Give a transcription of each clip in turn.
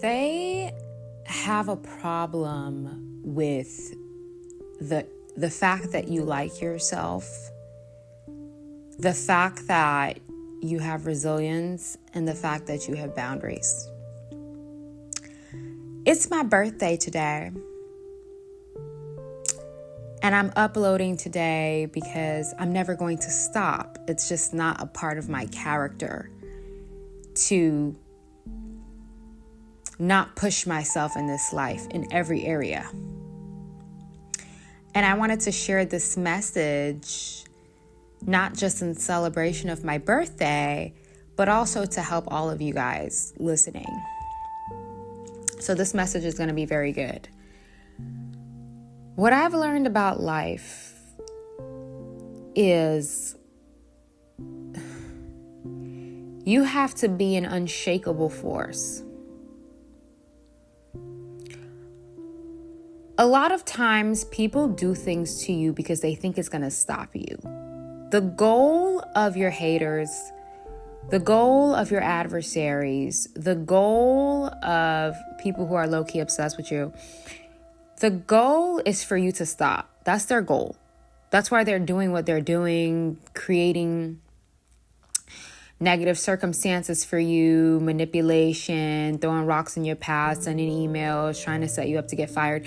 They have a problem with the fact that you like yourself, the fact that you have resilience, and the fact that you have boundaries. It's my birthday today, and I'm uploading today because I'm never going to stop. It's just not a part of my character to not push myself in this life in every area. And I wanted to share this message, not just in celebration of my birthday, but also to help all of you guys listening. So this message is going to be very good. What I've learned about life is you have to be an unshakable force. A lot of times people do things to you because they think it's going to stop you. The goal of your haters, the goal of your adversaries, the goal of people who are low-key obsessed with you, the goal is for you to stop. That's their goal. That's why they're doing what they're doing, creating negative circumstances for you, manipulation, throwing rocks in your path, sending emails, trying to set you up to get fired.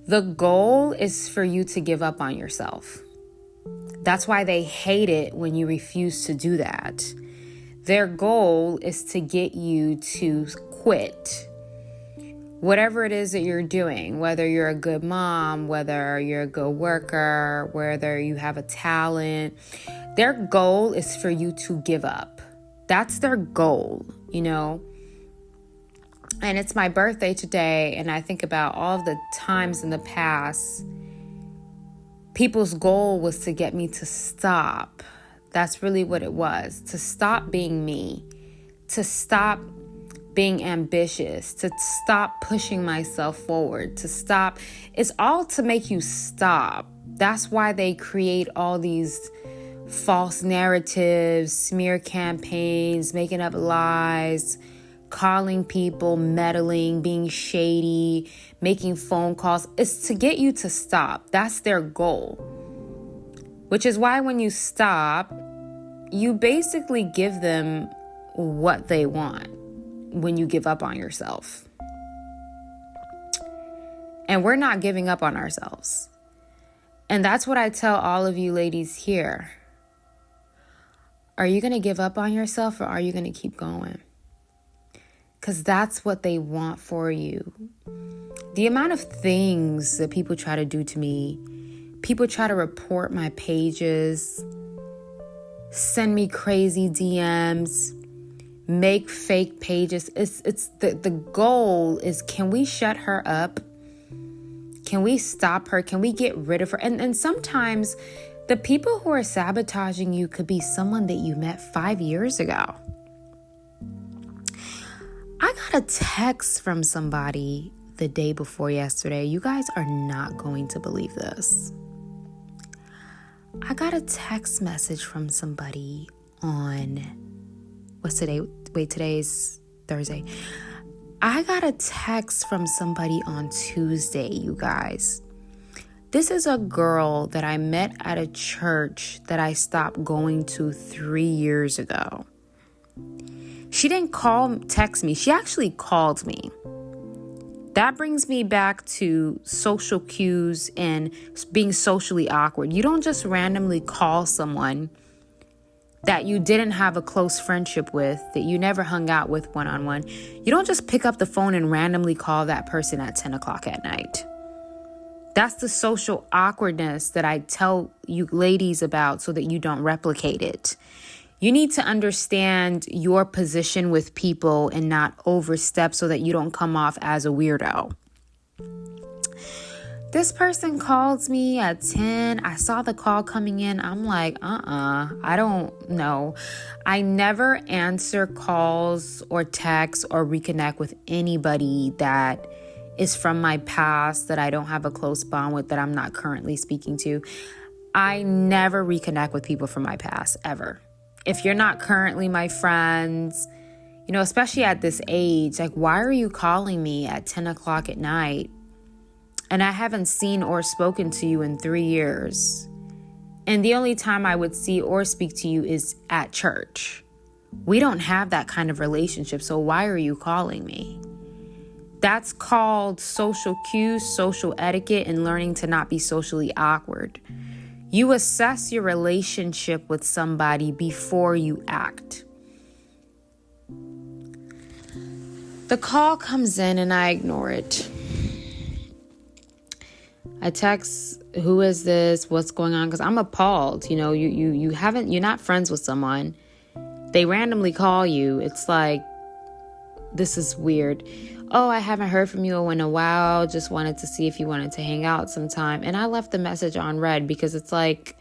The goal is for you to give up on yourself. That's why they hate it when you refuse to do that. Their goal is to get you to quit. Whatever it is that you're doing, whether you're a good mom, whether you're a good worker, whether you have a talent, their goal is for you to give up. That's their goal, And it's my birthday today, and I think about all of the times in the past, people's goal was to get me to stop. That's really what it was. To stop being me. To stop being ambitious. To stop pushing myself forward. To stop. It's all to make you stop. That's why they create all these false narratives, smear campaigns, making up lies, calling people, meddling, being shady, making phone calls. It's to get you to stop. That's their goal. Which is why when you stop, you basically give them what they want when you give up on yourself. And we're not giving up on ourselves. And that's what I tell all of you ladies here. Are you going to give up on yourself, or are you going to keep going? Because that's what they want for you. The amount of things that people try to do to me, people try to report my pages, send me crazy DMs, make fake pages. It's the goal is, can we shut her up? Can we stop her? Can we get rid of her? And sometimes the people who are sabotaging you could be someone that you met 5 years ago. I got a text from somebody the day before yesterday. You guys are not going to believe this. I got a text message from somebody on, what's today? Wait, today's Thursday. I got a text from somebody on Tuesday, you guys. This is a girl that I met at a church that I stopped going to 3 years ago. She didn't text me. She actually called me. That brings me back to social cues and being socially awkward. You don't just randomly call someone that you didn't have a close friendship with, that you never hung out with one-on-one. You don't just pick up the phone and randomly call that person at 10 o'clock at night. That's the social awkwardness that I tell you ladies about so that you don't replicate it. You need to understand your position with people and not overstep so that you don't come off as a weirdo. This person called me at 10. I saw the call coming in. I'm like, I don't know. I never answer calls or texts or reconnect with anybody that is from my past that I don't have a close bond with, that I'm not currently speaking to. I never reconnect with people from my past, ever. If you're not currently my friends, especially at this age, like, why are you calling me at 10 o'clock at night and I haven't seen or spoken to you in 3 years? And the only time I would see or speak to you is at church. We don't have that kind of relationship, so why are you calling me? That's called social cues, social etiquette, and learning to not be socially awkward. You assess your relationship with somebody before you act. The call comes in and I ignore it. I text, who is this? What's going on? Because I'm appalled. You're not friends with someone. They randomly call you. It's like, this is weird. Oh, I haven't heard from you in a while. Just wanted to see if you wanted to hang out sometime. And I left the message on read because it's like,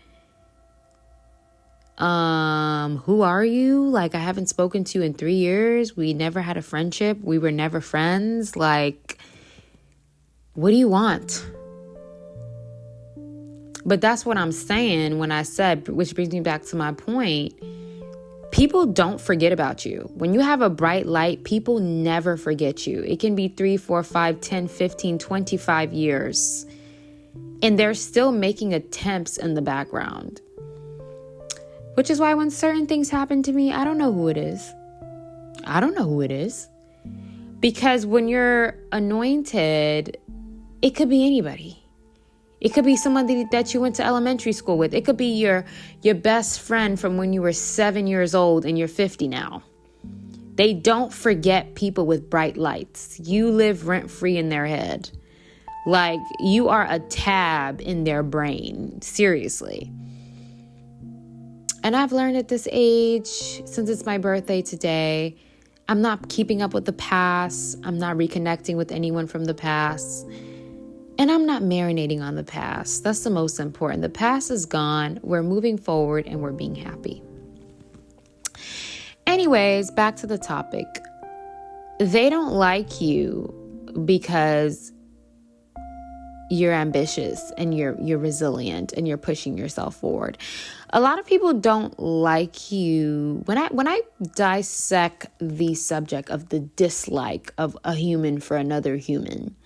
who are you? Like, I haven't spoken to you in 3 years. We never had a friendship. We were never friends. Like, what do you want? But that's what I'm saying when I said, which brings me back to my point. People don't forget about you. When you have a bright light, people never forget you. It can be 3, 4, 5, 10, 15, 25 years. And they're still making attempts in the background. Which is why when certain things happen to me, I don't know who it is. I don't know who it is. Because when you're anointed, it could be anybody. It could be somebody that you went to elementary school with. It could be your best friend from when you were 7 years old and you're 50 now. They don't forget people with bright lights. You live rent-free in their head. Like, you are a tab in their brain. Seriously. And I've learned at this age, since it's my birthday today, I'm not keeping up with the past. I'm not reconnecting with anyone from the past. And I'm not marinating on the past. That's the most important. The past is gone. We're moving forward and we're being happy. Anyways, back to the topic. They don't like you because you're ambitious and you're resilient and you're pushing yourself forward. A lot of people don't like you. When I dissect the subject of the dislike of a human for another human,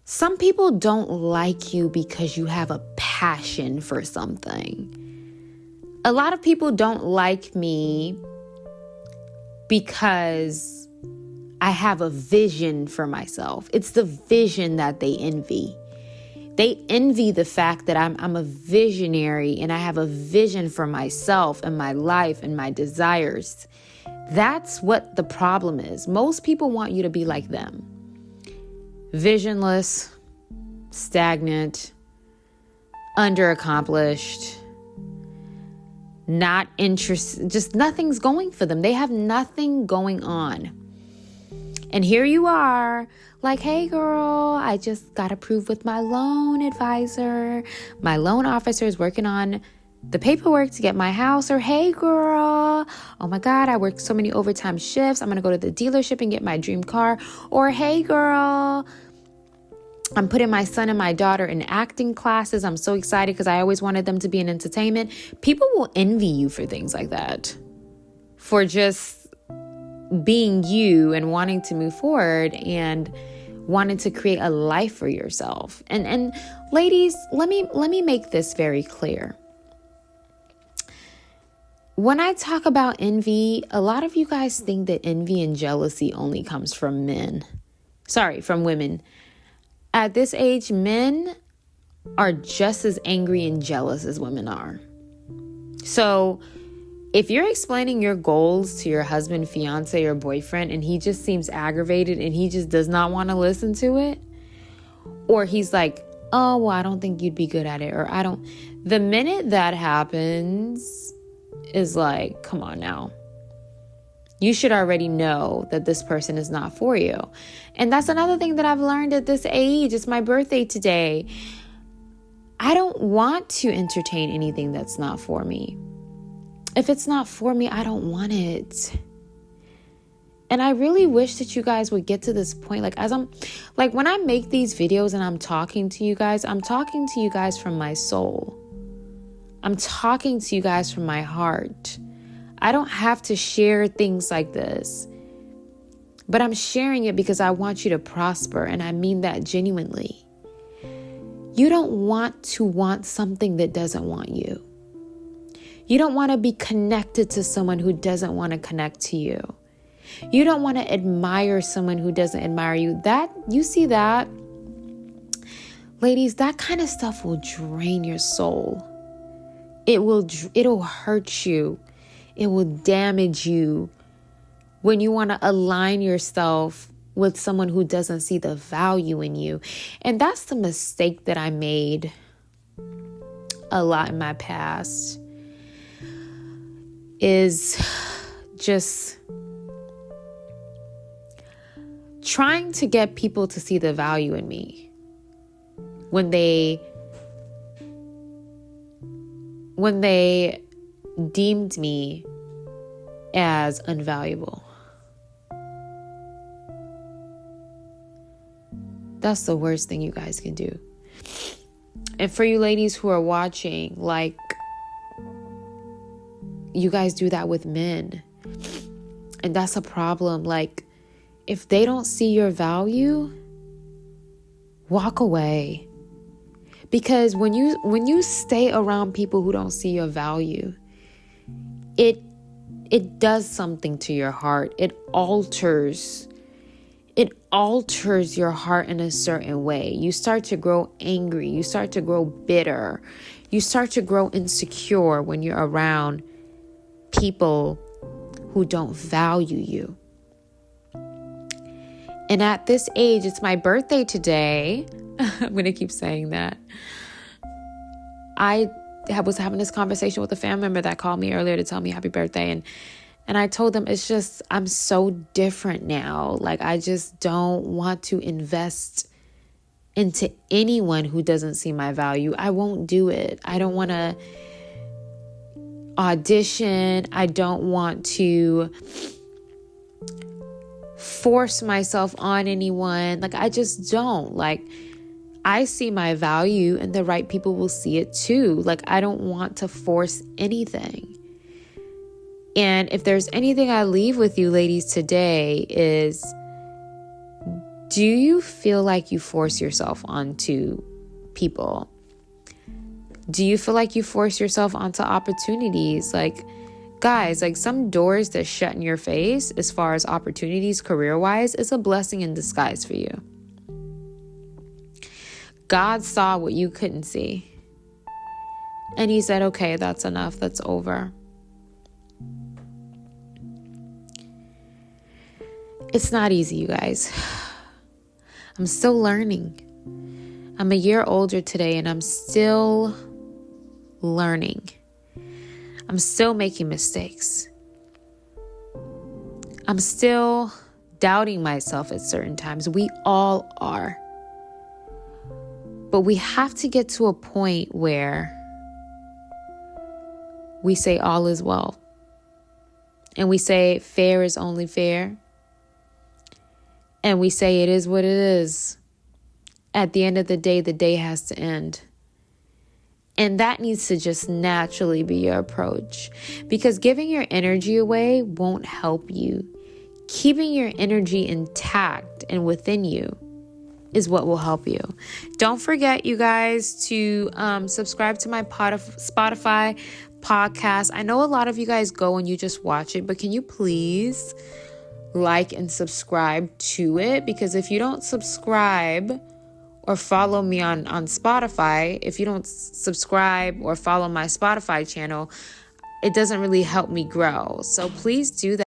some people don't like you because you have a passion for something. A lot of people don't like me because I have a vision for myself. It's the vision that they envy. They envy the fact that I'm a visionary and I have a vision for myself and my life and my desires. That's what the problem is. Most people want you to be like them. Visionless, stagnant, underaccomplished, not interested, just nothing's going for them. They have nothing going on. And here you are, like, hey girl, I just got approved with my loan advisor. My loan officer is working on the paperwork to get my house. Or hey girl, oh my God, I worked so many overtime shifts. I'm going to go to the dealership and get my dream car. Or hey girl, I'm putting my son and my daughter in acting classes. I'm so excited because I always wanted them to be in entertainment. People will envy you for things like that. For just being you and wanting to move forward and wanting to create a life for yourself. And ladies, let me make this very clear. When I talk about envy, a lot of you guys think that envy and jealousy only comes from from women. At this age, men are just as angry and jealous as women are. So if you're explaining your goals to your husband, fiance, or boyfriend, and he just seems aggravated and he just does not want to listen to it, or he's like, oh, well, I don't think you'd be good at it, or the minute that happens is like, come on now. You should already know that this person is not for you. And that's another thing that I've learned at this age. It's my birthday today. I don't want to entertain anything that's not for me. If it's not for me, I don't want it. And I really wish that you guys would get to this point. When I make these videos and I'm talking to you guys from my soul. I'm talking to you guys from my heart. I don't have to share things like this But I'm sharing it because I want you to prosper, and I mean that genuinely. You don't want to want something that doesn't want you. You don't want to be connected to someone who doesn't want to connect to you. You don't want to admire someone who doesn't admire you. You see that? Ladies, that kind of stuff will drain your soul. It'll hurt you. It will damage you when you want to align yourself with someone who doesn't see the value in you. And that's the mistake that I made a lot in my past, is just trying to get people to see the value in me when they deemed me as unvaluable. That's the worst thing you guys can do. And for you ladies who are watching, like, you guys do that with men. And that's a problem. Like, if they don't see your value, walk away. Because when you stay around people who don't see your value, it does something to your heart. It alters your heart in a certain way. You start to grow angry. You start to grow bitter. You start to grow insecure when you're around people who don't value you. And at this age, it's my birthday today. I'm going to keep saying that. I was having this conversation with a family member that called me earlier to tell me happy birthday. And I told them, it's just, I'm so different now. Like, I just don't want to invest into anyone who doesn't see my value. I won't do it. I don't want to audition. I don't want to force myself on anyone. Like, I just don't. Like, I see my value and the right people will see it too. Like, I don't want to force anything. And if there's anything I leave with you ladies today is, do you feel like you force yourself onto people? Do you feel like you force yourself onto opportunities? Like, guys, like, some doors that shut in your face as far as opportunities career-wise is a blessing in disguise for you. God saw what you couldn't see. And he said, okay, that's enough. That's over. It's not easy, you guys. I'm still learning. I'm a year older today and I'm still learning. I'm still making mistakes. I'm still doubting myself at certain times. We all are. But we have to get to a point where we say all is well. And we say fair is only fair. And we say it is what it is. At the end of the day has to end. And that needs to just naturally be your approach. Because giving your energy away won't help you. Keeping your energy intact and within you is what will help you. Don't forget, you guys, to subscribe to my Spotify podcast. I know a lot of you guys go and you just watch it, but can you please like and subscribe to it? Because if you don't subscribe or follow me on Spotify, if you don't subscribe or follow my Spotify channel, it doesn't really help me grow. So please do that.